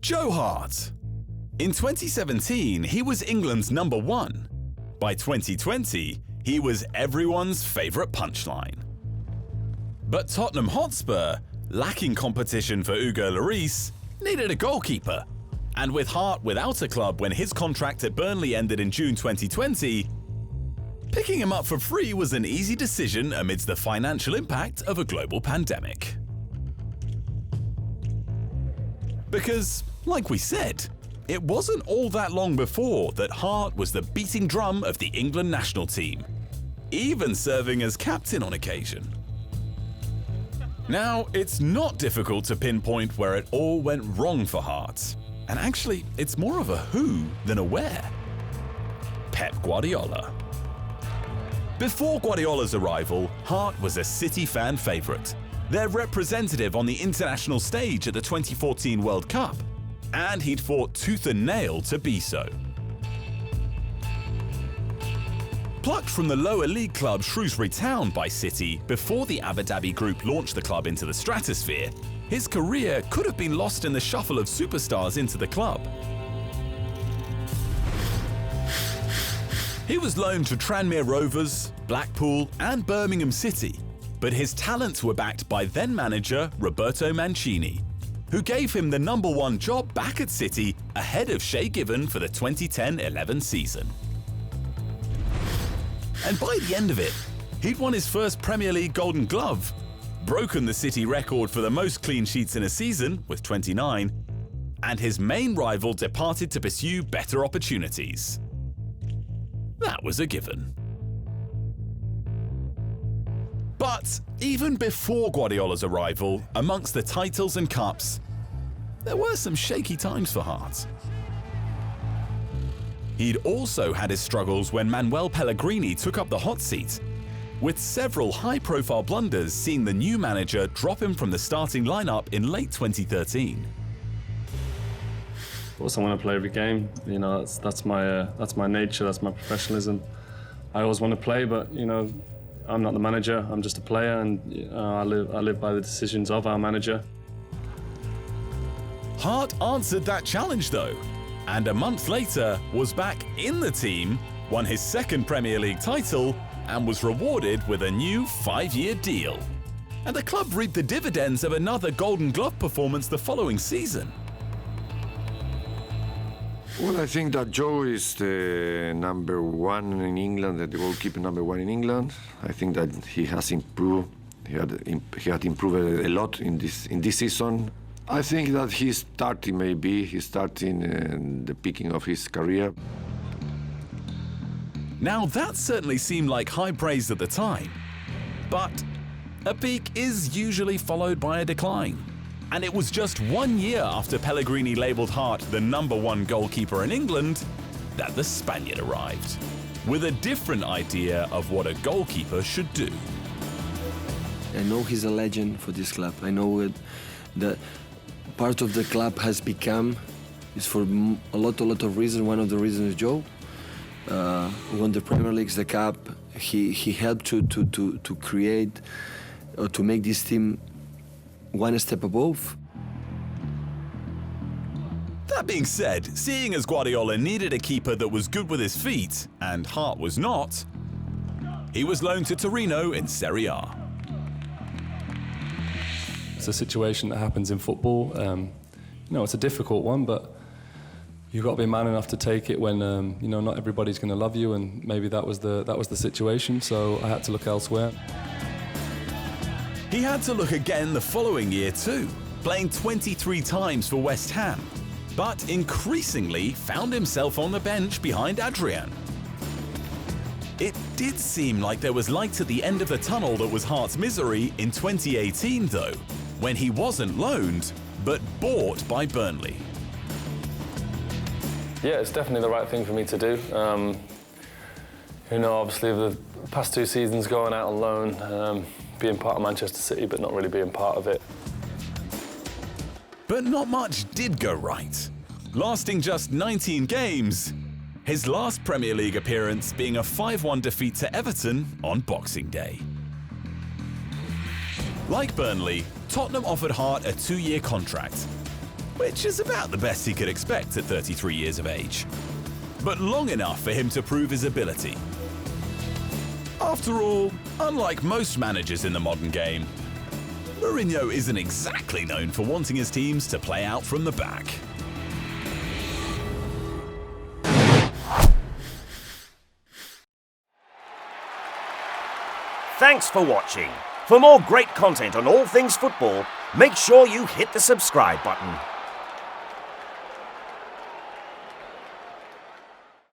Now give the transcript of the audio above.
Joe Hart. In 2017, he was England's number one. By 2020, he was everyone's favourite punchline. But Tottenham Hotspur, lacking competition for Hugo Lloris, needed a goalkeeper. And with Hart without a club when his contract at Burnley ended in June 2020, picking him up for free was an easy decision amidst the financial impact of a global pandemic. Because, like we said, it wasn't all that long before that Hart was the beating drum of the England national team, even serving as captain on occasion. Now, it's not difficult to pinpoint where it all went wrong for Hart, and actually, it's more of a who than a where. Pep Guardiola. Before Guardiola's arrival, Hart was a City fan favourite, their representative on the international stage at the 2014 World Cup, and he'd fought tooth and nail to be so. Plucked from the lower league club Shrewsbury Town by City before the Abu Dhabi Group launched the club into the stratosphere, his career could have been lost in the shuffle of superstars into the club. He was loaned to Tranmere Rovers, Blackpool and Birmingham City, but his talents were backed by then-manager Roberto Mancini, who gave him the number one job back at City ahead of Shay Given for the 2010-11 season. And by the end of it, he'd won his first Premier League Golden Glove, broken the City record for the most clean sheets in a season with 29, and his main rival departed to pursue better opportunities. That was a given. But even before Guardiola's arrival, amongst the titles and cups, there were some shaky times for Hart. He'd also had his struggles when Manuel Pellegrini took up the hot seat, with several high-profile blunders seeing the new manager drop him from the starting lineup in late 2013. Of course, I want to play every game. You know, that's my nature. That's my professionalism. I always want to play, but you know, I'm not the manager. I'm just a player, and I live by the decisions of our manager. Hart answered that challenge though, and a month later was back in the team, won his second Premier League title, and was rewarded with a new 5-year deal. And the club reaped the dividends of another Golden Glove performance the following season. Well, I think that Joe is the number one in England, the goalkeeper number one in England. I think that he has improved. He had improved a lot in this season. I think that he's starting the peaking of his career. Now that certainly seemed like high praise at the time, but a peak is usually followed by a decline. And it was just 1 year after Pellegrini labelled Hart the number one goalkeeper in England that the Spaniard arrived, with a different idea of what a goalkeeper should do. I know he's a legend for this club. I know that part of the club has become, is for a lot of reasons. One of the reasons is Joe. Won the Premier League, the Cup. He helped to create, or to make this team one step above. That being said, seeing as Guardiola needed a keeper that was good with his feet, and Hart was not, he was loaned to Torino in Serie A. It's a situation that happens in football. You know, it's a difficult one, but you've got to be man enough to take it when you know, not everybody's going to love you, and maybe that was the situation. So I had to look elsewhere. He had to look again the following year too, playing 23 times for West Ham, but increasingly found himself on the bench behind Adrian. It did seem like there was light at the end of the tunnel that was Hart's misery in 2018 though, when he wasn't loaned, but bought by Burnley. Yeah, it's definitely the right thing for me to do. You know, obviously the past 2 seasons going out on loan, being part of Manchester City, but not really being part of it. But not much did go right. Lasting just 19 games, his last Premier League appearance being a 5-1 defeat to Everton on Boxing Day. Like Burnley, Tottenham offered Hart a 2-year contract. which is about the best he could expect at 33 years of age. But long enough for him to prove his ability. After all, unlike most managers in the modern game, Mourinho isn't exactly known for wanting his teams to play out from the back. Thanks for watching. For more great content on all things football, make sure you hit the subscribe button.